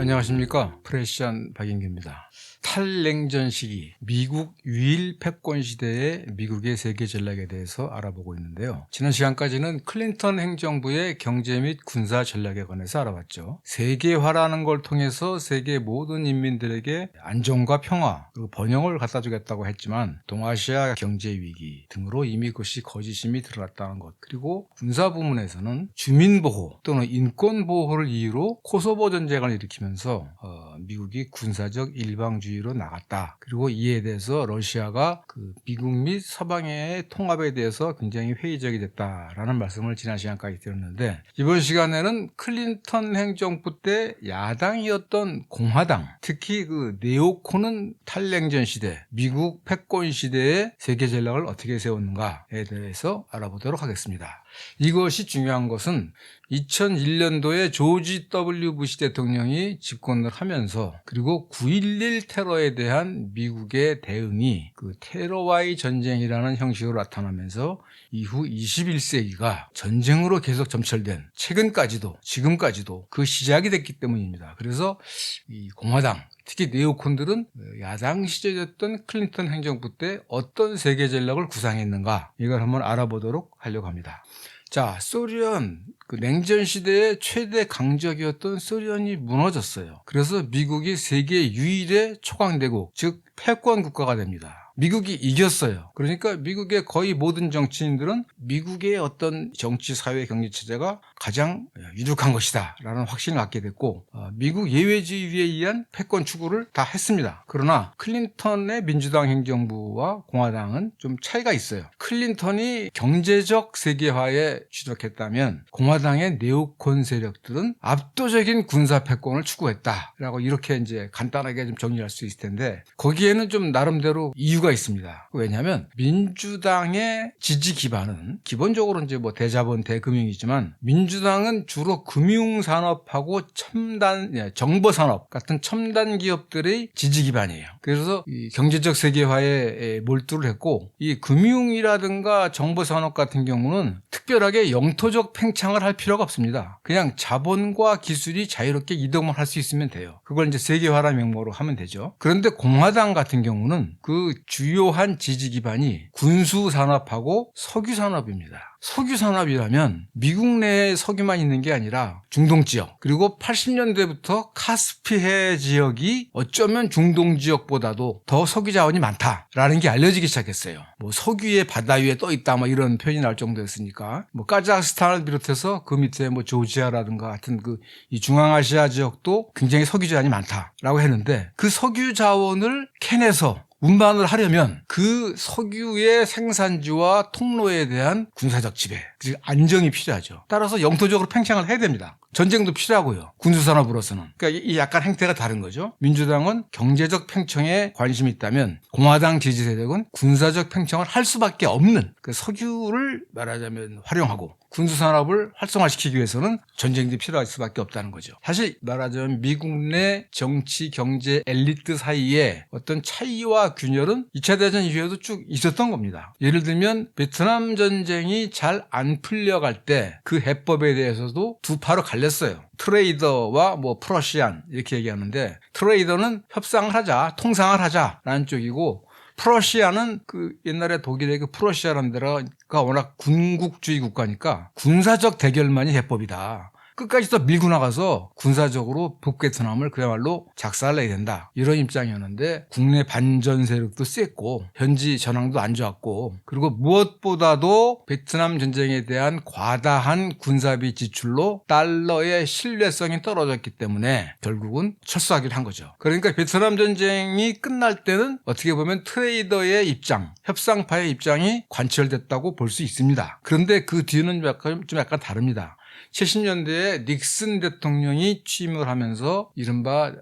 안녕하십니까. 프레시안 박인규입니다. 탈냉전 시기 미국 유일 패권 시대의 미국의 세계 전략에 대해서 알아보고 있는데요. 지난 시간까지는 클린턴 행정부의 경제 및 군사 전략에 관해서 알아봤죠. 세계화라는 걸 통해서 세계 모든 인민들에게 안정과 평화 그리고 번영을 갖다 주겠다고 했지만 동아시아 경제 위기 등으로 이미 그것이 거짓임이 드러났다는 것, 그리고 군사 부문에서는 주민보호 또는 인권보호를 이유로 코소보 전쟁을 일으키면서 미국이 군사적 일방주의로 나갔다. 그리고 이에 대해서 러시아가 미국 및 서방의 통합에 대해서 굉장히 회의적이 됐다라는 말씀을 지난 시간까지 드렸는데, 이번 시간에는 클린턴 행정부 때 야당이었던 공화당, 특히 네오콘은 탈냉전 시대, 미국 패권 시대의 세계 전략을 어떻게 세웠는가에 대해서 알아보도록 하겠습니다. 이것이 중요한 것은 2001년도에 조지 W 부시 대통령이 집권을 하면서, 그리고 9.11 테러에 대한 미국의 대응이 테러와의 전쟁이라는 형식으로 나타나면서 이후 21세기가 전쟁으로 계속 점철된, 최근까지도 지금까지도 그 시작이 됐기 때문입니다. 그래서 이 공화당, 특히 네오콘들은 야당 시절이었던 클린턴 행정부 때 어떤 세계 전략을 구상했는가, 이걸 한번 알아보도록 하려고 합니다. 자, 소련, 냉전 시대의 최대 강적이었던 소련이 무너졌어요. 그래서 미국이 세계 유일의 초강대국, 즉 패권 국가가 됩니다. 미국이 이겼어요. 그러니까 미국의 거의 모든 정치인들은 미국의 어떤 정치, 사회, 경제 체제가 가장 유력한 것이다 라는 확신을 갖게 됐고, 미국 예외주의에 의한 패권 추구를 다 했습니다. 그러나 클린턴의 민주당 행정부와 공화당은 좀 차이가 있어요. 클린턴이 경제적 세계화에 주력했다면 공화당의 네오콘 세력들은 압도적인 군사 패권을 추구했다라고, 이렇게 이제 간단하게 좀 정리할 수 있을 텐데, 거기에는 좀 나름대로 이유가 있습니다. 왜냐하면 민주당의 지지 기반은 기본적으로 이제 대자본, 대금융이지만, 민주당은 주로 금융산업하고 정보산업 같은 첨단 기업들의 지지 기반이에요. 그래서 이 경제적 세계화에 몰두를 했고, 이 금융이라든가 정보산업 같은 경우는 특별하게 영토적 팽창을 할 필요가 없습니다. 그냥 자본과 기술이 자유롭게 이동을 할 수 있으면 돼요. 그걸 이제 세계화라는 명목으로 하면 되죠. 그런데 공화당 같은 경우는 그 주요한 지지 기반이 군수산업하고 석유산업입니다. 석유산업이라면 미국 내에 석유만 있는 게 아니라 중동 지역, 그리고 80년대부터 카스피해 지역이 어쩌면 중동 지역보다도 더 석유 자원이 많다라는 게 알려지기 시작했어요. 석유의 바다 위에 떠 있다 이런 표현이 나올 정도였으니까, 카자흐스탄을 비롯해서 그 밑에 조지아라든가 같은 이 중앙아시아 지역도 굉장히 석유 자원이 많다라고 했는데, 그 석유 자원을 캐내서 운반을 하려면 그 석유의 생산지와 통로에 대한 군사적 지배, 즉 안정이 필요하죠. 따라서 영토적으로 팽창을 해야 됩니다. 전쟁도 필요하고요. 군수산업으로서는. 그러니까 이 약간 행태가 다른 거죠. 민주당은 경제적 팽창에 관심이 있다면 공화당 지지 세력은 군사적 팽창을 할 수밖에 없는, 석유를 말하자면 활용하고 군수산업을 활성화시키기 위해서는 전쟁이 필요할 수밖에 없다는 거죠. 사실 말하자면 미국 내 정치, 경제 엘리트 사이에 어떤 차이와 균열은 2차 대전 이후에도 쭉 있었던 겁니다. 예를 들면 베트남 전쟁이 잘 안 풀려갈 때 그 해법에 대해서도 두 파로 갈렸어요. 트레이더와 프러시안 이렇게 얘기하는데, 트레이더는 협상을 하자, 통상을 하자라는 쪽이고, 프러시아는 옛날에 독일의 프러시아라는 데가 워낙 군국주의 국가니까 군사적 대결만이 해법이다. 끝까지 또 밀고 나가서 군사적으로 북베트남을 그야말로 작살내야 된다, 이런 입장이었는데, 국내 반전 세력도 셌고 현지 전황도 안 좋았고, 그리고 무엇보다도 베트남 전쟁에 대한 과다한 군사비 지출로 달러의 신뢰성이 떨어졌기 때문에 결국은 철수하기로 한 거죠. 그러니까 베트남 전쟁이 끝날 때는 어떻게 보면 트레이더의 입장, 협상파의 입장이 관철됐다고 볼 수 있습니다. 그런데 그 뒤는 좀 약간 다릅니다. 70년대에 닉슨 대통령이 취임을 하면서 이른바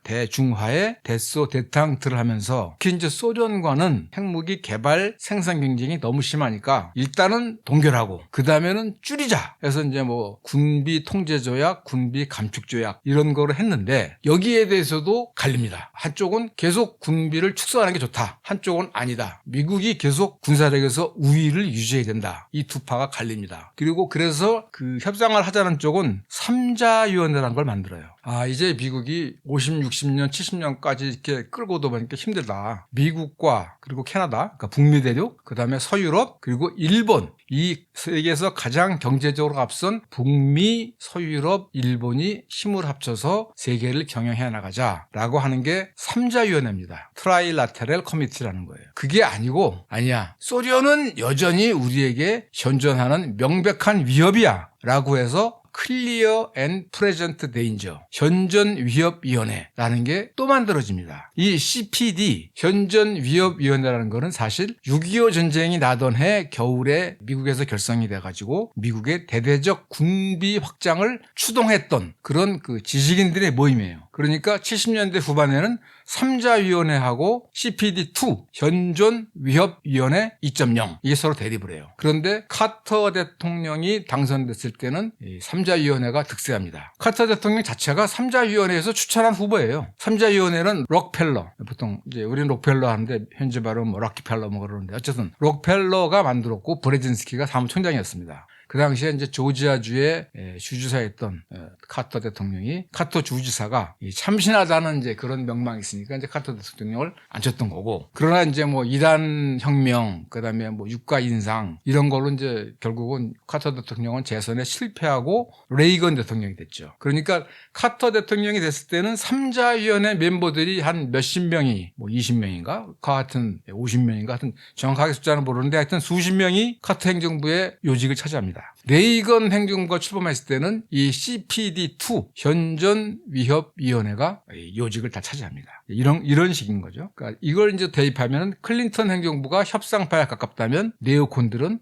대중화의 대소 대탕트를 하면서, 특히 이제 소련과는 핵무기 개발 생산 경쟁이 너무 심하니까 일단은 동결하고 그 다음에는 줄이자 해서 이제 군비 통제 조약, 군비 감축 조약 이런 거를 했는데, 여기에 대해서도 갈립니다. 한쪽은 계속 군비를 축소하는 게 좋다, 한쪽은 아니다, 미국이 계속 군사력에서 우위를 유지해야 된다, 이 두 파가 갈립니다. 그리고 그래서 그 협상을 하자는 쪽은 3자위원회라는 걸 만들어요. 이제 미국이 50, 60년, 70년까지 이렇게 끌고도 보니까 힘들다. 미국과 그리고 캐나다, 그러니까 북미 대륙, 그다음에 서유럽, 그리고 일본, 이 세계에서 가장 경제적으로 앞선 북미, 서유럽, 일본이 힘을 합쳐서 세계를 경영해 나가자라고 하는 게 3자위원회입니다. 트라이라테럴 커미티라는 거예요. 그게 아니고 아니야. 소련은 여전히 우리에게 현존하는 명백한 위협이야 라고 해서 클리어 앤 프레젠트 데인저 현존위협위원회라는 게 또 만들어집니다. 이 CPD 현존위협위원회라는 거는 사실 6.25 전쟁이 나던 해 겨울에 미국에서 결성이 돼가지고 미국의 대대적 군비 확장을 추동했던 그런 그 지식인들의 모임이에요. 그러니까 70년대 후반에는 3자위원회하고 CPD2 현존위협위원회 2.0 이게 서로 대립을 해요. 그런데 카터 대통령이 당선됐을 때는 이 3자위원회가 득세합니다. 카터 대통령 자체가 3자위원회에서 추천한 후보예요. 3자위원회는 록펠러, 보통 이제 우리는 록펠러 하는데 현지 발음 뭐 락키펠러 뭐 그러는데 어쨌든 록펠러가 만들었고 브레진스키가 사무총장이었습니다. 그 당시에 이제 조지아주의 주지사였던 카터 대통령이 카터 주지사가 참신하다는 이제 그런 명망이 있으니까 이제 카터 대통령을 앉혔던 거고, 그러나 이제 뭐 이란 혁명, 그다음에 뭐 유가 인상 이런 걸로 이제 결국은 카터 대통령은 재선에 실패하고 레이건 대통령이 됐죠. 그러니까 카터 대통령이 됐을 때는 3자위원회 멤버들이 한 몇십 명이 뭐 20명인가? 그 하여튼 50명인가? 하여튼 정확하게 숫자는 모르는데 하여튼 수십 명이 카터 행정부의 요직을 차지합니다. 레이건 행정부가 출범했을 때는 이 CPD2 현존위협위원회가 요직을 다 차지합니다. 이런 식인 거죠. 그러니까 이걸 이제 대입하면 클린턴 행정부가 협상파에 가깝다면 네오콘들은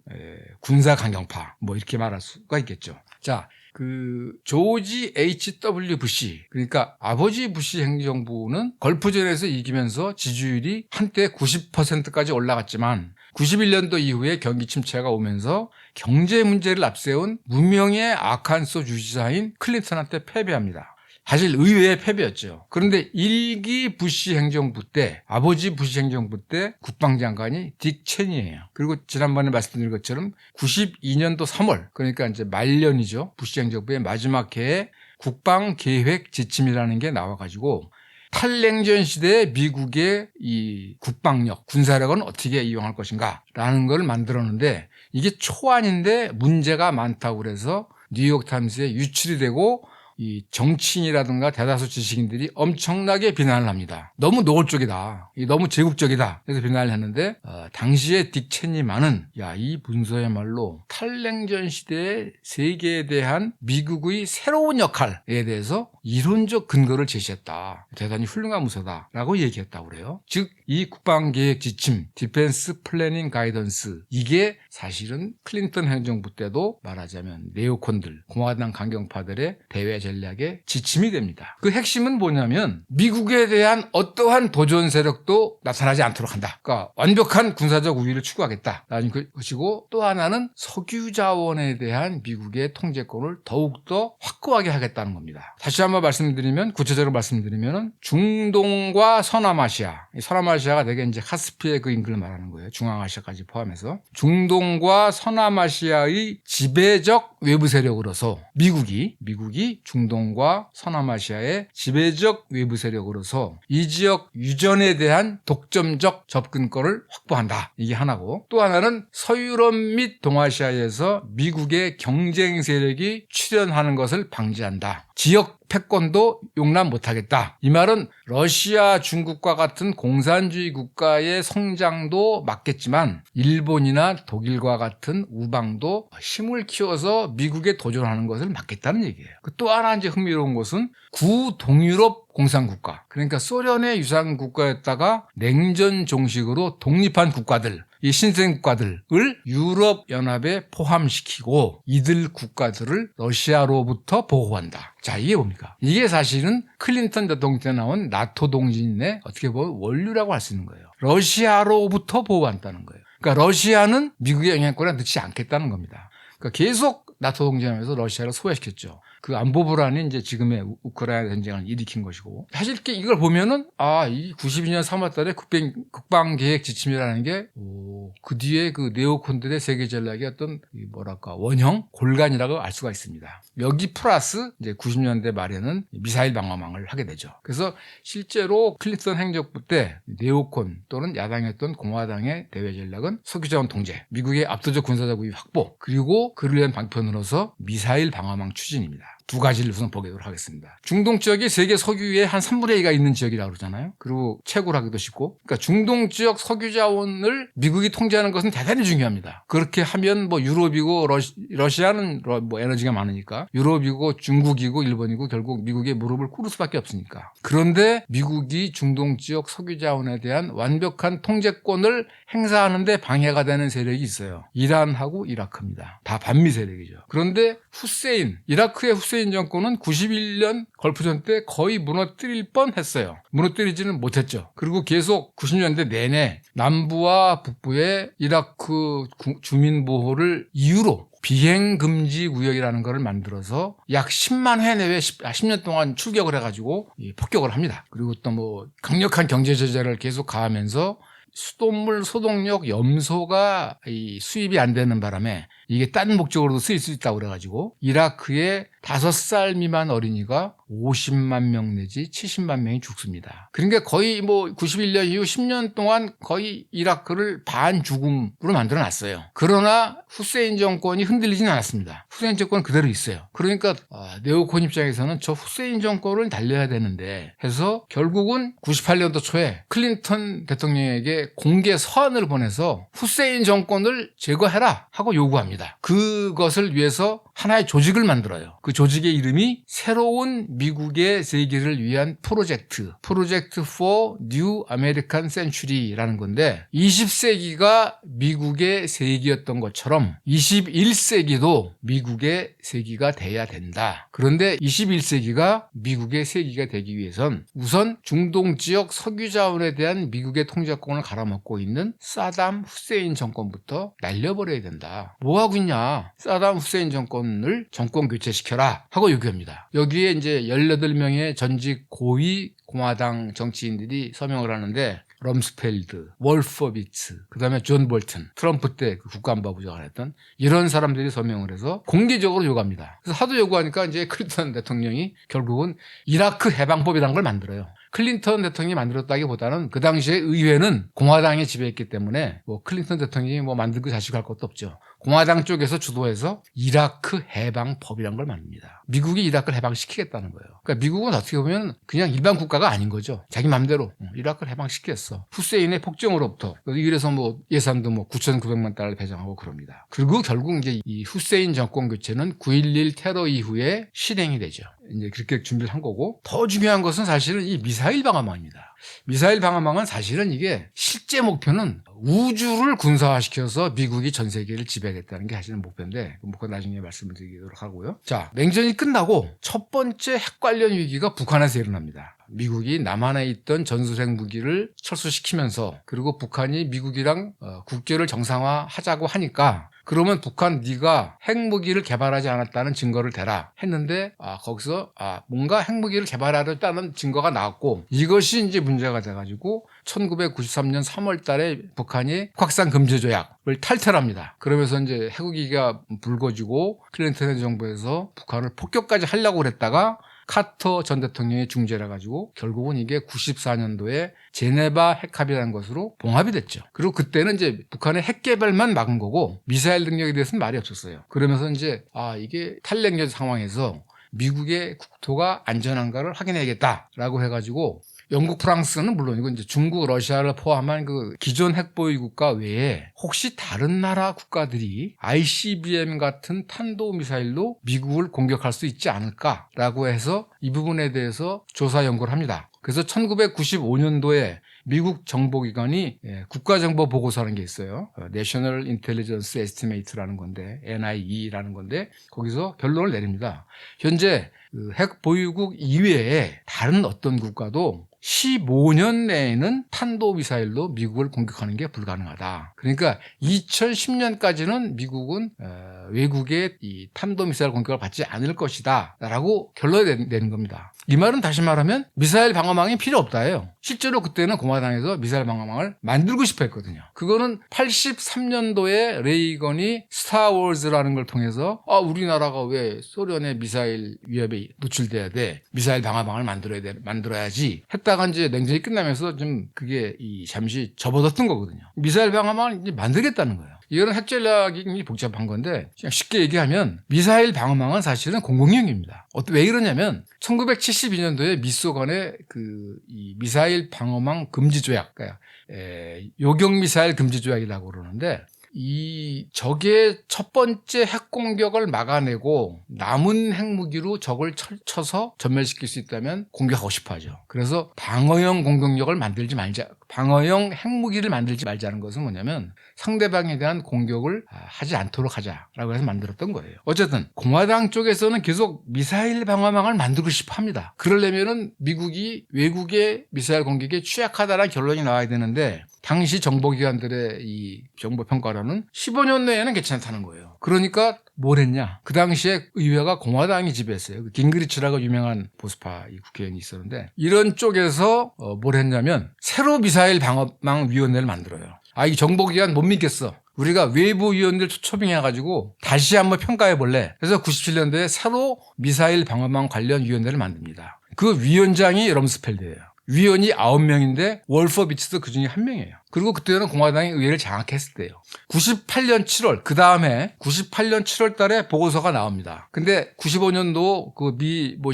군사 강경파 뭐 이렇게 말할 수가 있겠죠. 자, 조지 H.W. 부시, 그러니까 아버지 부시 행정부는 걸프전에서 이기면서 지지율이 한때 90%까지 올라갔지만 91년도 이후에 경기 침체가 오면서 경제 문제를 앞세운 무명의 아칸소 주지사인 클린턴한테 패배합니다. 사실 의외의 패배였죠. 그런데 1기 부시 행정부 때, 아버지 부시 행정부 때 국방장관이 딕 체니예요. 그리고 지난번에 말씀드린 것처럼 92년도 3월, 그러니까 이제 말년이죠. 부시 행정부의 마지막 해에 국방계획 지침이라는 게 나와가지고 탈냉전 시대에 미국의 이 국방력, 군사력은 어떻게 이용할 것인가 라는 걸 만들었는데 이게 초안인데 문제가 많다고 그래서 뉴욕타임스에 유출이 되고 이 정치인이라든가 대다수 지식인들이 엄청나게 비난을 합니다. 너무 노골적이다. 너무 제국적이다. 그래서 비난을 했는데 당시에 딕 체니만은 이 문서야말로 탈냉전 시대의 세계에 대한 미국의 새로운 역할에 대해서 이론적 근거를 제시했다. 대단히 훌륭한 문서다. 라고 얘기했다고 그래요. 즉 이 국방계획 지침, 디펜스 플래닝 가이던스, 이게 사실은 클린턴 행정부 때도 말하자면 네오콘들, 공화당 강경파들의 대외 전략의 지침이 됩니다. 그 핵심은 뭐냐면 미국에 대한 어떠한 도전 세력도 나타나지 않도록 한다. 그러니까 완벽한 군사적 우위를 추구하겠다라는 것이고, 또 하나는 석유 자원에 대한 미국의 통제권을 더욱더 확고하게 하겠다는 겁니다. 다시 한번 말씀드리면, 구체적으로 말씀드리면 중동과 서남아시아, 서남아시아가 되게 이제 카스피의 그 인근을 말하는 거예요. 중앙아시아까지 포함해서 중동과 서남아시아의 지배적 외부 세력으로서 미국이 중동과 서남아시아의 지배적 외부 세력으로서 이 지역 유전에 대한 독점적 접근권을 확보한다. 이게 하나고, 또 하나는 서유럽 및 동아시아에서 미국의 경쟁 세력이 출현하는 것을 방지한다. 지역 패권도 용납 못하겠다. 이 말은 러시아, 중국과 같은 공산주의 국가의 성장도 막겠지만 일본이나 독일과 같은 우방도 힘을 키워서 미국에 도전하는 것을 막겠다는 얘기예요. 또 하나 이제 흥미로운 것은 구동유럽 공산국가, 그러니까 소련의 유산 국가였다가 냉전 종식으로 독립한 국가들, 이 신생 국가들을 유럽연합에 포함시키고 이들 국가들을 러시아로부터 보호한다. 자, 이게 뭡니까? 이게 사실은 클린턴 대통령 때 나온 나토 동진의 어떻게 보면 원류라고 할 수 있는 거예요. 러시아로부터 보호한다는 거예요. 그러니까 러시아는 미국의 영향권에 넣지 않겠다는 겁니다. 그러니까 계속 나토 동맹하면서 러시아를 소외시켰죠. 그 안보 불안이 이제 지금의 우크라이나 전쟁을 일으킨 것이고, 사실 이걸 보면은 이 92년 3월달에 국방 계획 지침이라는 게 그 뒤에 그 네오콘들의 세계 전략의 어떤 원형 골간이라고 알 수가 있습니다. 여기 플러스 이제 90년대 말에는 미사일 방어망을 하게 되죠. 그래서 실제로 클린턴 행정부 때 네오콘 또는 야당이었던 공화당의 대외 전략은 석유자원 통제, 미국의 압도적 군사적 우위 확보, 그리고 그를 위한 방편으로서 미사일 방어망 추진입니다. 두 가지를 우선 보도록 하겠습니다. 중동 지역이 세계 석유의 한 3분의 2가 있는 지역이라고 그러잖아요. 그리고 채굴 하기도 쉽고. 그러니까 중동 지역 석유 자원을 미국이 통제하는 것은 대단히 중요합니다. 그렇게 하면 유럽이고 러시아는 에너지가 많으니까 유럽이고 중국이고 일본이고 결국 미국의 무릎을 꿇을 수밖에 없으니까. 그런데 미국이 중동 지역 석유 자원에 대한 완벽한 통제권을 행사하는데 방해가 되는 세력이 있어요. 이란하고 이라크입니다. 다 반미 세력이죠. 그런데 이라크의 후세인 정권은 91년 걸프전 때 거의 무너뜨릴 뻔했어요. 무너뜨리지는 못했죠. 그리고 계속 90년대 내내 남부와 북부의 이라크 주민 보호를 이유로 비행금지 구역이라는 것을 만들어서 약 10만 회 내외 10년 동안 출격을 해가지고 폭격을 합니다. 그리고 또 강력한 경제 제재를 계속 가하면서 수돗물, 소독력, 염소가 수입이 안 되는 바람에 이게 딴 목적으로도 쓰일 수 있다고 그래가지고 이라크의 5살 미만 어린이가 50만 명 내지 70만 명이 죽습니다. 그러니까 거의 91년 이후 10년 동안 거의 이라크를 반죽음으로 만들어놨어요. 그러나 후세인 정권이 흔들리진 않았습니다. 후세인 정권은 그대로 있어요. 그러니까 네오콘 입장에서는 저 후세인 정권을 달려야 되는데 해서 결국은 98년도 초에 클린턴 대통령에게 공개 서한을 보내서 후세인 정권을 제거해라 하고 요구합니다. 그것을 위해서 하나의 조직을 만들어요. 그 조직의 이름이 새로운 미국의 세계를 위한 프로젝트 for New American Century라는 건데 20세기가 미국의 세기였던 것처럼 21세기도 미국의 세기가 돼야 된다. 그런데 21세기가 미국의 세기가 되기 위해선 우선 중동 지역 석유 자원에 대한 미국의 통제권을 갈아먹고 있는 사담 후세인 정권부터 날려버려야 된다. 뭐하고 있냐? 사담 후세인 정권을 정권 교체시켜라 하고 요구합니다. 여기에 이제 18명의 전직 고위 공화당 정치인들이 서명을 하는데 럼스펠드, 월퍼비츠, 그 다음에 존 볼튼, 트럼프 때 국가안보부장을 했던 이런 사람들이 서명을 해서 공개적으로 요구합니다. 그래서 하도 요구하니까 이제 클린턴 대통령이 결국은 이라크 해방법이라는 걸 만들어요. 클린턴 대통령이 만들었다기보다는 그 당시에 의회는 공화당이 지배했기 때문에 클린턴 대통령이 만들고 자식할 것도 없죠. 공화당 쪽에서 주도해서 이라크 해방법이라는 걸 만듭니다. 미국이 이라크를 해방시키겠다는 거예요. 그러니까 미국은 어떻게 보면 그냥 일반 국가가 아닌 거죠. 자기 맘대로 이라크를 해방시켰어. 후세인의 폭정으로부터. 이래서 예산도 9,900만 달러를 배정하고 그럽니다. 그리고 결국 이제 이 후세인 정권 교체는 9.11 테러 이후에 실행이 되죠. 이제 그렇게 준비를 한 거고, 더 중요한 것은 사실은 이 미사일 방어망입니다. 미사일 방어망은 사실은 이게 실제 목표는 우주를 군사화시켜서 미국이 전 세계를 지배하겠다는 게 사실은 목표인데, 그 목표 나중에 말씀을 드리도록 하고요. 자, 냉전이 끝나고 첫 번째 핵 관련 위기가 북한에서 일어납니다. 미국이 남한에 있던 전술핵 무기를 철수시키면서, 그리고 북한이 미국이랑 국교를 정상화하자고 하니까, 그러면 북한 네가 핵무기를 개발하지 않았다는 증거를 대라 했는데 거기서 뭔가 핵무기를 개발하였다는 증거가 나왔고, 이것이 이제 문제가 돼가지고 1993년 3월 달에 북한이 확산 금지 조약을 탈퇴합니다. 그러면서 이제 핵무기가 불거지고 클린턴 정부에서 북한을 폭격까지 하려고 그랬다가 카터 전 대통령의 중재를 해가지고 결국은 이게 94년도에 제네바 핵합의라는 것으로 봉합이 됐죠. 그리고 그때는 이제 북한의 핵 개발만 막은 거고 미사일 능력에 대해서는 말이 없었어요. 그러면서 이제 이게 탈냉전 상황에서 미국의 국토가 안전한가를 확인해야겠다라고 해가지고 영국, 프랑스는 물론이고 이제 중국, 러시아를 포함한 그 기존 핵보유 국가 외에 혹시 다른 나라 국가들이 ICBM 같은 탄도미사일로 미국을 공격할 수 있지 않을까라고 해서 이 부분에 대해서 조사 연구를 합니다. 그래서 1995년도에 미국 정보기관이 국가정보보고서라는 게 있어요. National Intelligence Estimate라는 건데, NIE라는 건데 거기서 결론을 내립니다. 현재 그 핵 보유국 이외에 다른 어떤 국가도 15년 내에는 탄도미사일로 미국을 공격하는 게 불가능하다. 그러니까 2010년까지는 미국은 외국의 이 탄도미사일 공격을 받지 않을 것이다 라고 결론을 내는 겁니다. 이 말은 다시 말하면 미사일 방어망이 필요 없다예요. 실제로 그때는 공화당에서 미사일 방어망을 만들고 싶어 했거든요. 그거는 83년도에 레이건이 스타워즈라는 걸 통해서 우리나라가 왜 소련의 미사일 위협에 노출돼야 돼? 미사일 방어망을 만들어야지 했다가 이제 냉전이 끝나면서 좀 그게 잠시 접어뒀던 거거든요. 미사일 방어망을 이제 만들겠다는 거예요. 이거는 핵 전략이 복잡한 건데 그냥 쉽게 얘기하면 미사일 방어망은 사실은 공공연입니다. 왜 이러냐면 1972년도에 미소 간의 이 미사일 방어망 금지 조약, 그러니까 요격 미사일 금지 조약이라고 그러는데 이 적의 첫 번째 핵 공격을 막아내고 남은 핵무기로 적을 쳐서 전멸시킬 수 있다면 공격하고 싶어 하죠. 그래서 방어형 공격력을 만들지 말자. 방어형 핵무기를 만들지 말자는 것은 뭐냐면 상대방에 대한 공격을 하지 않도록 하자라고 해서 만들었던 거예요. 어쨌든 공화당 쪽에서는 계속 미사일 방어망을 만들고 싶어 합니다. 그러려면은 미국이 외국의 미사일 공격에 취약하다는 결론이 나와야 되는데 당시 정보기관들의 이 정보평가로는 15년 내에는 괜찮다는 거예요. 그러니까 뭘 했냐? 그 당시에 의회가 공화당이 지배했어요. 깅그리치라고 유명한 보수파 국회의원이 있었는데 이런 쪽에서 뭘 했냐면 새로 미사일 방어망 위원회를 만들어요. 이 정보기관 못 믿겠어. 우리가 외부 위원들 초빙해가지고 다시 한번 평가해볼래. 그래서 97년도에 새로 미사일 방어망 관련 위원회를 만듭니다. 그 위원장이 럼스펠드예요. 위원이 9명인데 월퍼비츠도 그 중에 1명이에요. 그리고 그때는 공화당이 의회를 장악했을 때예요. 98년 7월, 그 다음에 98년 7월 달에 보고서가 나옵니다. 근데 95년도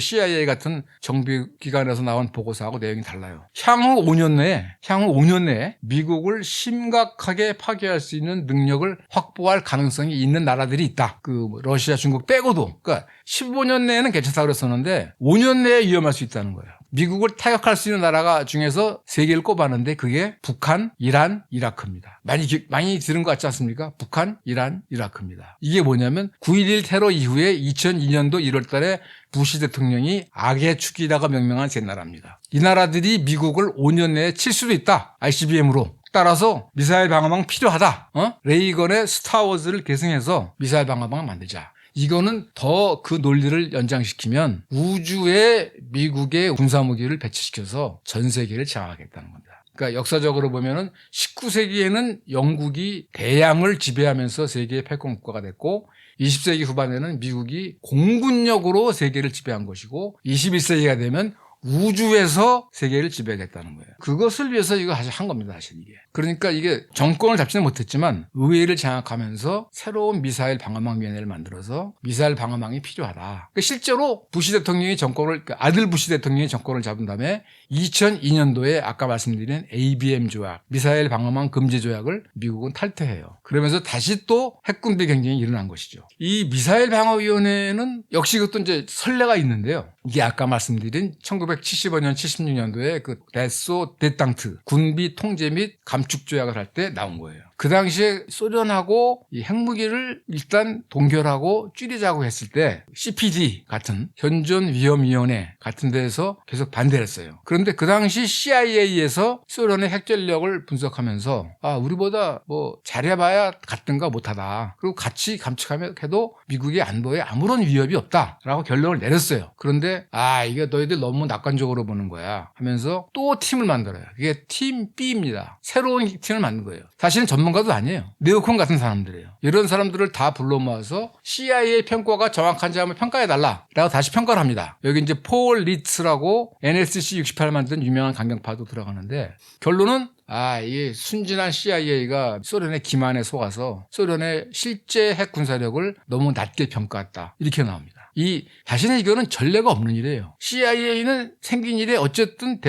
CIA 같은 정비기관에서 나온 보고서하고 내용이 달라요. 향후 5년 내에 미국을 심각하게 파괴할 수 있는 능력을 확보할 가능성이 있는 나라들이 있다. 러시아, 중국 빼고도. 그러니까 15년 내에는 괜찮다고 그랬었는데 5년 내에 위험할 수 있다는 거예요. 미국을 타격할 수 있는 나라가 중에서 3개를 꼽았는데 그게 북한, 이란, 이라크입니다. 많이 들은 것 같지 않습니까? 북한, 이란, 이라크입니다. 이게 뭐냐면 9.11 테러 이후에 2002년도 1월 달에 부시 대통령이 악의 축이라고 명명한 세 나라입니다. 이 나라들이 미국을 5년 내에 칠 수도 있다. ICBM으로. 따라서 미사일 방어망 필요하다. 레이건의 스타워즈를 계승해서 미사일 방어망을 만들자. 이거는 더 그 논리를 연장시키면 우주에 미국의 군사무기를 배치시켜서 전 세계를 장악하겠다는 겁니다. 그러니까 역사적으로 보면은 19세기에는 영국이 대양을 지배하면서 세계의 패권국가가 됐고 20세기 후반에는 미국이 공군력으로 세계를 지배한 것이고 21세기가 되면 우주에서 세계를 지배하겠다는 거예요. 그것을 위해서 이거 한 겁니다, 사실 이게. 그러니까 이게 정권을 잡지는 못했지만 의회를 장악하면서 새로운 미사일 방어망 위원회를 만들어서 미사일 방어망이 필요하다. 그러니까 실제로 부시 대통령이 아들 부시 대통령이 정권을 잡은 다음에 2002년도에 아까 말씀드린 ABM 조약, 미사일 방어망 금지 조약을 미국은 탈퇴해요. 그러면서 다시 또 핵군비 경쟁이 일어난 것이죠. 이 미사일 방어위원회는 역시 그것도 이제 선례가 있는데요. 이게 아까 말씀드린 1975년, 76년도에 그 데소 데탕트 군비 통제 및 감축 조약을 할 때 나온 거예요. 그 당시에 소련하고 이 핵무기를 일단 동결하고 줄이자고 했을 때 CPD 같은 현존위험위원회 같은 데에서 계속 반대를 했어요. 그런데 그 당시 CIA에서 소련의 핵전력을 분석하면서 우리보다 잘해봐야 같든가 못하다. 그리고 같이 감축하면 해도 미국의 안보에 아무런 위협이 없다라고 결론을 내렸어요. 그런데 이게 너희들 너무 낙관적으로 보는 거야 하면서 또 팀을 만들어요. 그게 팀 B입니다. 새로운 팀을 만든 거예요. 사실은 전문가도 아니에요. 네오콘 같은 사람들이에요. 이런 사람들을 다 불러 모아서 CIA 평가가 정확한지 한번 평가해달라 라고 다시 평가를 합니다. 여기 이제 폴 리츠라고 NSC 68 만든 유명한 강경파도 들어가는데 결론은 이게 순진한 CIA가 소련의 기만에 속아서 소련의 실제 핵 군사력을 너무 낮게 평가했다. 이렇게 나옵니다. 사실은 이거는 전례가 없는 일이에요. CIA는 생긴 일에 어쨌든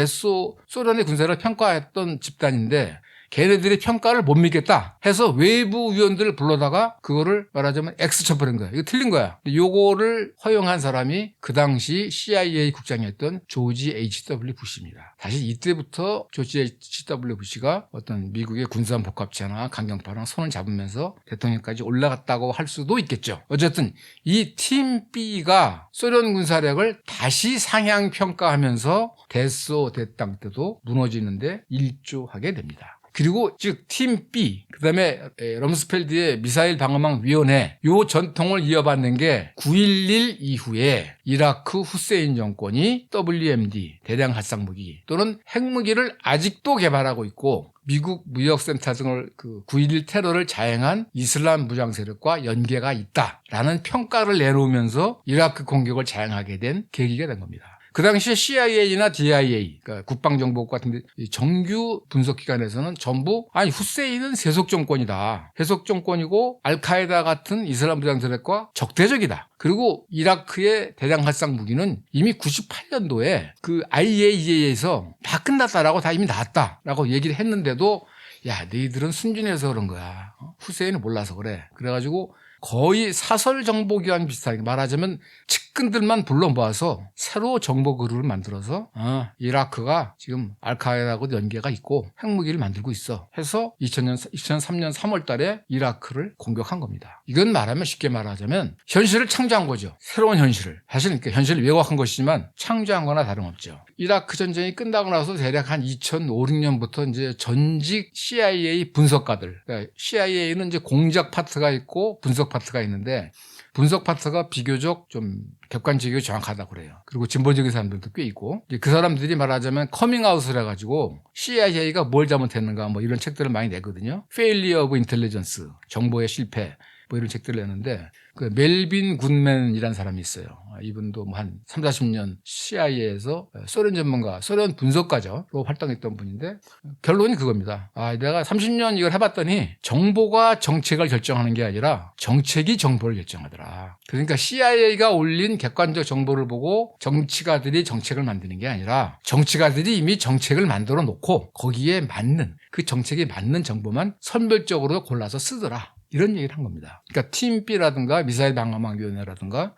소련의 군사력을 평가했던 집단인데 걔네들의 평가를 못 믿겠다 해서 외부 위원들을 불러다가 그거를 말하자면 X 쳐버린 거야. 이거 틀린 거야. 요거를 허용한 사람이 그 당시 CIA 국장이었던 조지 H.W. 부시입니다. 사실 이때부터 조지 H.W. 부시가 어떤 미국의 군사복합체나 강경파랑 손을 잡으면서 대통령까지 올라갔다고 할 수도 있겠죠. 어쨌든 이 팀 B가 소련 군사력을 다시 상향 평가하면서 대소 대땅 때도 무너지는데 일조하게 됩니다. 그리고 즉 팀 B 그다음에 럼스펠드의 미사일 방어망 위원회 요 전통을 이어받는 게 9.11 이후에 이라크 후세인 정권이 WMD 대량 살상 무기 또는 핵무기를 아직도 개발하고 있고 미국 무역센터 등을 그 9.11 테러를 자행한 이슬람 무장 세력과 연계가 있다라는 평가를 내놓으면서 이라크 공격을 자행하게 된 계기가 된 겁니다. 그 당시에 CIA나 DIA, 그러니까 국방정보국 같은 정규 분석기관에서는 전부 후세인은 세속 정권이다. 세속 정권이고 알카에다 같은 이슬람 무장 세력과 적대적이다. 그리고 이라크의 대량 살상 무기는 이미 98년도에 그 IAEA에서 다 끝났다라고 다 이미 나왔다라고 얘기를 했는데도 야, 너희들은 순진해서 그런 거야. 후세인은 몰라서 그래. 그래가지고 거의 사설 정보기관 비슷하게 말하자면 측근들만 불러 모아서 새로 정보 그룹을 만들어서 이라크가 지금 알카에다하고 연계가 있고 핵무기를 만들고 있어 해서 2003년 3월 달에 이라크를 공격한 겁니다. 이건 말하면 쉽게 말하자면 현실을 창조한 거죠. 새로운 현실을. 사실 그러니까 현실을 왜곡한 것이지만 창조한 거나 다름없죠. 이라크 전쟁이 끝나고 나서 대략 한 2005, 6년부터 이제 전직 CIA 분석가들, 그러니까 CIA는 이제 공작 파트가 있고 분석 파트가 있는데 분석 파트가 비교적 좀 객관적이고 정확하다고 그래요. 그리고 진보적인 사람들도 꽤 있고 그 사람들이 말하자면 커밍아웃을 해가지고 CIA가 뭘 잘못했는가 뭐 이런 책들을 많이 내거든요. Failure of Intelligence, 정보의 실패 뭐 이런 책들을 내는데 그 멜빈 굿맨이라는 사람이 있어요. 이분도 뭐 한 3, 40년 CIA에서 소련 전문가, 소련 분석가죠. 로 활동했던 분인데 결론이 그겁니다. 내가 30년 이걸 해봤더니 정보가 정책을 결정하는 게 아니라 정책이 정보를 결정하더라. 그러니까 CIA가 올린 객관적 정보를 보고 정치가들이 정책을 만드는 게 아니라 정치가들이 이미 정책을 만들어 놓고 거기에 맞는 그 정책에 맞는 정보만 선별적으로 골라서 쓰더라. 이런 얘기를 한 겁니다. 그러니까 팀 B라든가 미사일 방어망 위원회라든가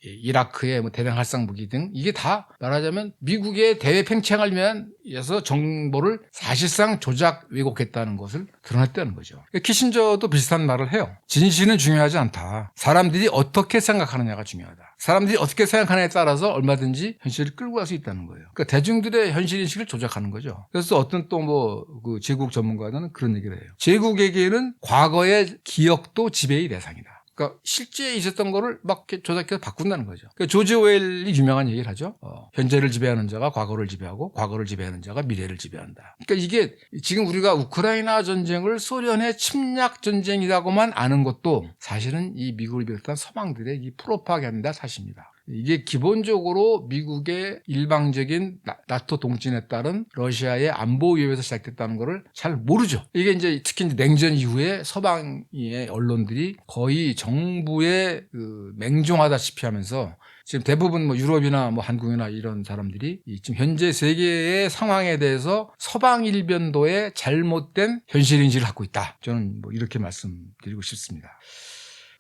이라크의 뭐 대량 살상 무기 등 이게 다 말하자면 미국의 대외 팽창을 위해서 정보를 사실상 조작 왜곡했다는 것을 드러냈다는 거죠. 키신저도 비슷한 말을 해요. 진실은 중요하지 않다. 사람들이 어떻게 생각하느냐가 중요하다. 사람들이 어떻게 생각하느냐에 따라서 얼마든지 현실을 끌고 갈 수 있다는 거예요. 그러니까 대중들의 현실인식을 조작하는 거죠. 그래서 어떤 또 그 제국 전문가는 그런 얘기를 해요. 제국에게는 과거의 기억도 지배의 대상이다. 그러니까 실제 있었던 거를 막 조작해서 바꾼다는 거죠. 그러니까 조지 오웰이 유명한 얘기를 하죠. 현재를 지배하는 자가 과거를 지배하고 과거를 지배하는 자가 미래를 지배한다. 그러니까 이게 지금 우리가 우크라이나 전쟁을 소련의 침략 전쟁이라고만 아는 것도 사실은 이 미국을 비롯한 서방들의 이 프로파간다 탓입니다. 이게 기본적으로 미국의 일방적인 나토 동진에 따른 러시아의 안보 위협에서 시작됐다는 것을 잘 모르죠. 이게 이제 특히 이제 냉전 이후에 서방의 언론들이 거의 정부에 맹종하다시피 하면서 지금 대부분 뭐 유럽이나 뭐 한국이나 이런 사람들이 지금 현재 세계의 상황에 대해서 서방 일변도의 잘못된 현실인지를 갖고 있다. 저는 뭐 이렇게 말씀드리고 싶습니다.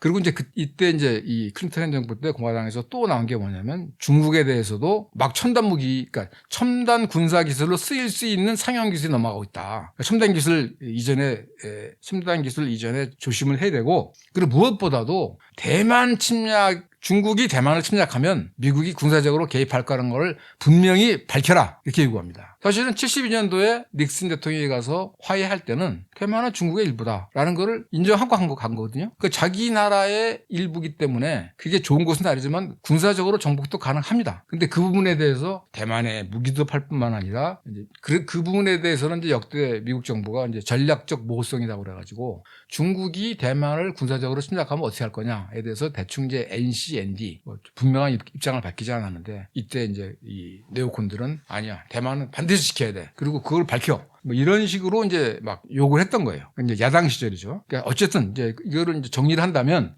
그리고 이제 이때 이제 이 클린턴 행정부 때 공화당에서 또 나온 게 뭐냐면 중국에 대해서도 막 첨단 무기, 그러니까 첨단 군사 기술로 쓰일 수 있는 상용 기술이 넘어가고 있다. 그러니까 첨단 기술 이전에 조심을 해야 되고, 그리고 무엇보다도 중국이 대만을 침략하면 미국이 군사적으로 개입할 거라는 걸 분명히 밝혀라. 이렇게 요구합니다. 사실은 72년도에 닉슨 대통령이 가서 화해할 때는 대만은 중국의 일부다라는 거를 인정하고 간 거거든요. 그 자기 나라의 일부기 때문에 그게 좋은 것은 아니지만 군사적으로 정복도 가능합니다. 근데 그 부분에 대해서 대만에 무기도 팔 뿐만 아니라 이제 그 부분에 대해서는 이제 역대 미국 정부가 이제 전략적 모호성이라고 그래가지고 중국이 대만을 군사적으로 침략하면 어떻게 할 거냐에 대해서 대충 이제 NC, ND 분명한 입장을 밝히지 않았는데 이때 이제 이 네오콘들은 아니야, 대만은 반드시 지켜야 돼. 그리고 그걸 밝혀. 뭐 이런 식으로 이제 막 요구를 했던 거예요. 이제 야당 시절이죠. 그러니까 어쨌든 이제 이거를 이제 정리를 한다면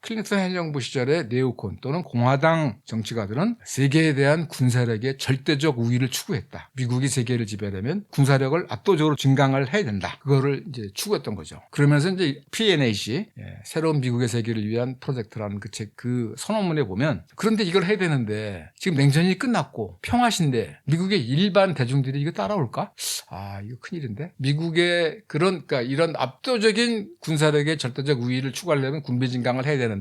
클린턴 행정부 시절의 네오콘 또는 공화당 정치가들은 세계에 대한 군사력의 절대적 우위를 추구했다. 미국이 세계를 지배하려면 군사력을 압도적으로 증강을 해야 된다. 그거를 이제 추구했던 거죠. 그러면서 이제 P&AC, 새로운 미국의 세계를 위한 프로젝트라는 그 책, 그 선언문에 보면, 그런데 이걸 해야 되는데 지금 냉전이 끝났고 평화신데 미국의 일반 대중들이 이거 따라올까? 이거 큰일인데. 미국의 그러니까 이런 압도적인 군사력의 절대적 우위를 추구하려면 군비 증강을 해야 되는데,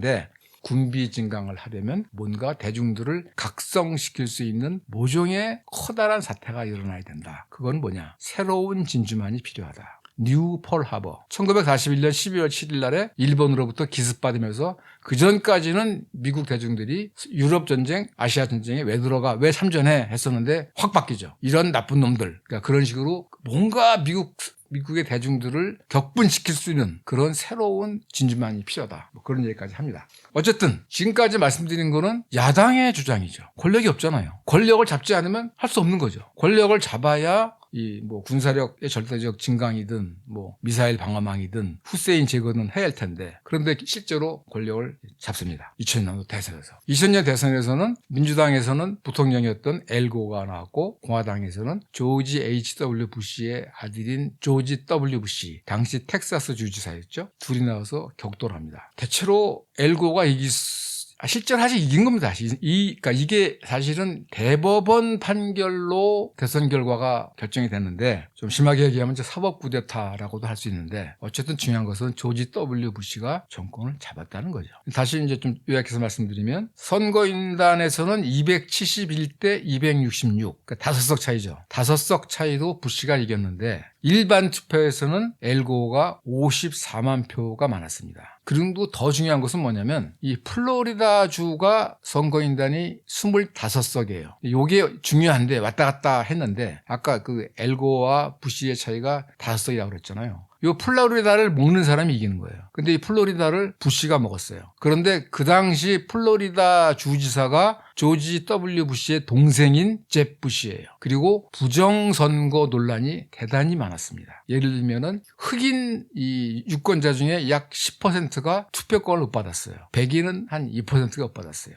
군비 증강을 하려면 뭔가 대중들을 각성시킬 수 있는 모종의 커다란 사태가 일어나야 된다. 그건 뭐냐? 새로운 진주만이 필요하다. 뉴 펄하버. 1941년 12월 7일 날에 일본으로부터 기습받으면서 그 전까지는 미국 대중들이 유럽 전쟁, 아시아 전쟁에 왜 들어가, 왜 참전해 했었는데 확 바뀌죠. 이런 나쁜 놈들. 그러니까 그런 식으로 뭔가 미국의 대중들을 격분시킬 수 있는 그런 새로운 진주만이 필요하다. 뭐 그런 얘기까지 합니다. 어쨌든 지금까지 말씀드린 거는 야당의 주장이죠. 권력이 없잖아요. 권력을 잡지 않으면 할 수 없는 거죠. 권력을 잡아야 이 뭐 군사력의 절대적 증강이든 뭐 미사일 방어망이든 후세인 제거는 해야 할 텐데, 그런데 실제로 권력을 잡습니다. 2000년 대선에서. 2000년 대선에서는 민주당에서는 부통령이었던 엘고가 나왔고, 공화당에서는 조지 H.W. 부시의 아들인 조지 W. 부시, 당시 텍사스 주지사였죠. 둘이 나와서 격돌을 합니다. 대체로 엘고가 실제로 사실 이긴 겁니다. 그러니까 이게 사실은 대법원 판결로 대선 결과가 결정이 됐는데, 좀 심하게 얘기하면 이제 사법 쿠데타라고도 할 수 있는데, 어쨌든 중요한 것은 조지 W. 부시가 정권을 잡았다는 거죠. 다시 이제 좀 요약해서 말씀드리면, 선거인단에서는 271대 266, 그러니까 5석 차이죠. 5석 차이로 부시가 이겼는데, 일반 투표에서는 엘고가 54만 표가 많았습니다. 그리고 더 중요한 것은 뭐냐면, 이 플로리다주가 선거인단이 25석이에요. 이게 중요한데 왔다 갔다 했는데, 아까 그 엘고와 부시의 차이가 5석이라고 그랬잖아요. 이 플로리다를 먹는 사람이 이기는 거예요. 근데 이 플로리다를 부시가 먹었어요. 그런데 그 당시 플로리다 주지사가 조지 W. 부시의 동생인 잽 부시예요. 그리고 부정선거 논란이 대단히 많았습니다. 예를 들면은 흑인 이 유권자 중에 약 10%가 투표권을 못 받았어요. 백인은 한 2%가 못 받았어요.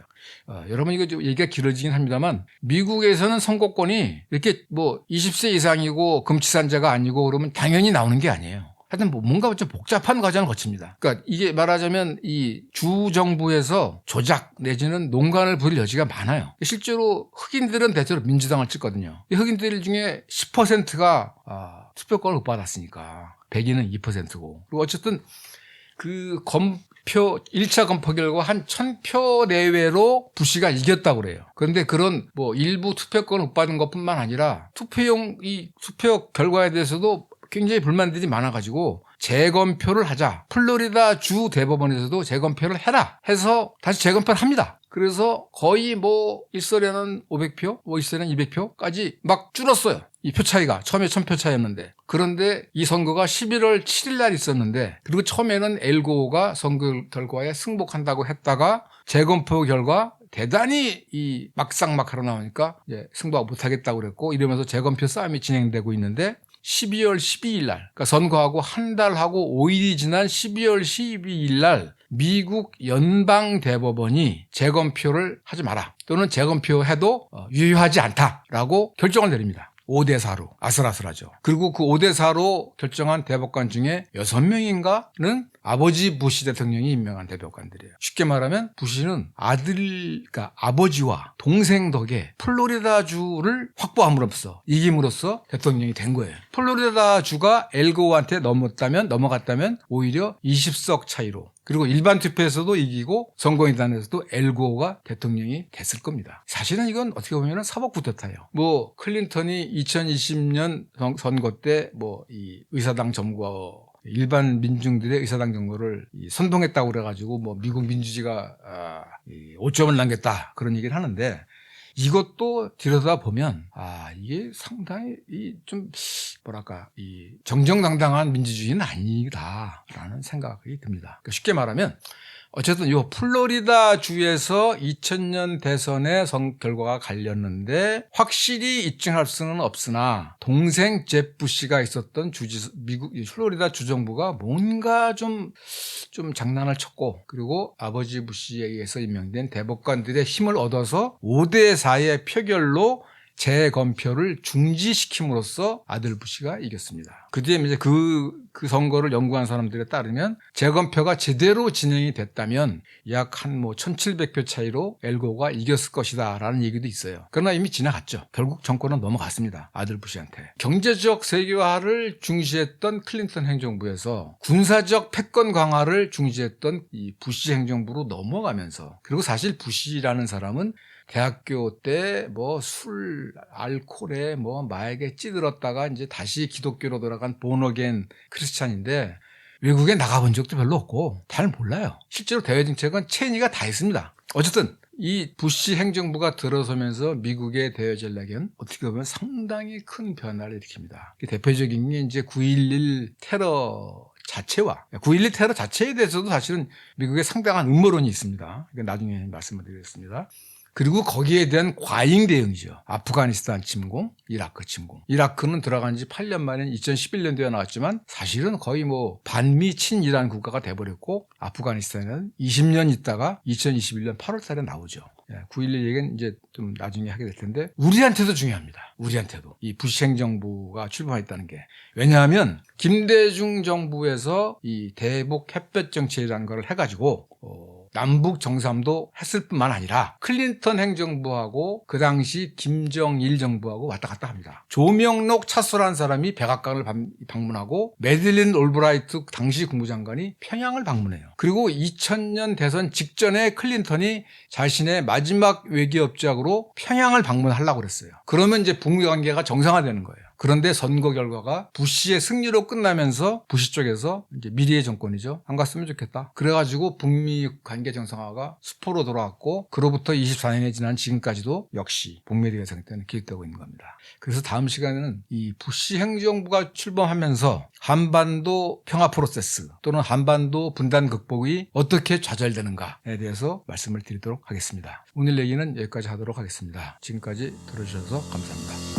여러분 이거 좀 얘기가 길어지긴 합니다만, 미국에서는 선거권이 이렇게 뭐 20세 이상이고 금치산자가 아니고 그러면 당연히 나오는 게 아니에요. 하여튼 뭔가 좀 복잡한 과정을 거칩니다. 그러니까 이게 말하자면 이 주 정부에서 조작 내지는 농간을 부릴 여지가 많아요. 실제로 흑인들은 대체로 민주당을 찍거든요. 이 흑인들 중에 10%가 투표권을 못 받았으니까 백인은 2%고. 그리고 어쨌든 그 1차 검표 결과 한 1000표 내외로 부시가 이겼다고 그래요. 그런데 그런 뭐 일부 투표권을 못 받은 것뿐만 아니라 투표 결과에 대해서도 굉장히 불만들이 많아가지고 재검표를 하자. 플로리다 주 대법원에서도 재검표를 해라 해서 다시 재검표를 합니다. 그래서 거의 뭐 1설에는 500표, 뭐 1설에는 200표까지 막 줄었어요. 이 표 차이가 처음에 1000표 차이였는데, 그런데 이 선거가 11월 7일 날 있었는데, 그리고 처음에는 엘고가 선거 결과에 승복한다고 했다가 재검표 결과 대단히 이 막상막하로 나오니까 승복 못하겠다고 그랬고, 이러면서 재검표 싸움이 진행되고 있는데 12월 12일 날, 그러니까 선거하고 한 달하고 5일이 지난 12월 12일 날 미국 연방대법원이 재검표를 하지 마라, 또는 재검표해도 유효하지 않다라고 결정을 내립니다. 5대4로. 아슬아슬하죠. 그리고 그 5대4로 결정한 대법관 중에 6명인가는 아버지 부시 대통령이 임명한 대법관들이에요. 쉽게 말하면 부시는 그러니까 아버지와 동생 덕에 플로리다주를 확보함으로써, 이김으로써 대통령이 된 거예요. 플로리다주가 엘고한테 넘어갔다면 오히려 20석 차이로, 그리고 일반 투표에서도 이기고 선거인단에서도 엘고가 대통령이 됐을 겁니다. 사실은 이건 어떻게 보면 사법 쿠데타예요. 뭐 클린턴이 2020년 선거 때 뭐 이 의사당 점거, 일반 민중들의 의사당 점거를 선동했다고 그래가지고 뭐 미국 민주주의가 5점을 남겼다, 그런 얘기를 하는데, 이것도 들여다보면 이게 상당히 좀 뭐랄까 정정당당한 민주주의는 아니다라는 생각이 듭니다. 그러니까 쉽게 말하면 어쨌든 요 플로리다 주에서 2000년 대선의 선 결과가 갈렸는데 확실히 입증할 수는 없으나 동생 제프 부시가 있었던 미국 플로리다 주정부가 뭔가 좀 장난을 쳤고, 그리고 아버지 부시에 의해서 임명된 대법관들의 힘을 얻어서 5대4의 표결로 재검표를 중지시킴으로써 아들 부시가 이겼습니다. 그 뒤에 이제 그 선거를 연구한 사람들에 따르면 재검표가 제대로 진행이 됐다면 약 한 1700표 차이로 엘고가 이겼을 것이다 라는 얘기도 있어요. 그러나 이미 지나갔죠. 결국 정권은 넘어갔습니다. 아들 부시한테. 경제적 세계화를 중시했던 클린턴 행정부에서 군사적 패권 강화를 중시했던 이 부시 행정부로 넘어가면서, 그리고 사실 부시라는 사람은 대학교 때 술, 알코올에 마약에 찌들었다가 이제 다시 기독교로 돌아간 본어겐 크리스찬인데 외국에 나가본 적도 별로 없고 잘 몰라요. 실제로 대외 정책은 체니가 다 했습니다. 어쨌든 이 부시 행정부가 들어서면서 미국의 대외 전략은 어떻게 보면 상당히 큰 변화를 일으킵니다. 대표적인 게 이제 9.11 테러 자체와 9.11 테러 자체에 대해서도 사실은 미국에 상당한 음모론이 있습니다. 나중에 말씀을 드리겠습니다. 그리고 거기에 대한 과잉 대응이죠. 아프가니스탄 침공, 이라크 침공. 이라크는 들어간 지 8년 만에 2011년도에 나왔지만 사실은 거의 반미 친이란 국가가 돼버렸고, 아프가니스탄은 20년 있다가 2021년 8월 달에 나오죠. 9.11 얘기는 이제 좀 나중에 하게 될 텐데, 우리한테도 중요합니다. 우리한테도. 이 부시 행정부가 출범했다는 게. 왜냐하면 김대중 정부에서 이 대북 햇볕 정책이라는 걸 해가지고 남북 정상도 했을 뿐만 아니라 클린턴 행정부하고 그 당시 김정일 정부하고 왔다 갔다 합니다. 조명록 차수라는 사람이 백악관을 방문하고 매들린 올브라이트 당시 국무장관이 평양을 방문해요. 그리고 2000년 대선 직전에 클린턴이 자신의 마지막 외교업적으로 평양을 방문하려고 그랬어요. 그러면 이제 북미 관계가 정상화되는 거예요. 그런데 선거 결과가 부시의 승리로 끝나면서 부시 쪽에서 이제 미래의 정권이죠. 안 갔으면 좋겠다. 그래가지고 북미 관계 정상화가 수포로 돌아왔고, 그로부터 24년이 지난 지금까지도 역시 북미 대결상 때는 기획되고 있는 겁니다. 그래서 다음 시간에는 이 부시 행정부가 출범하면서 한반도 평화 프로세스 또는 한반도 분단 극복이 어떻게 좌절되는가에 대해서 말씀을 드리도록 하겠습니다. 오늘 얘기는 여기까지 하도록 하겠습니다. 지금까지 들어주셔서 감사합니다.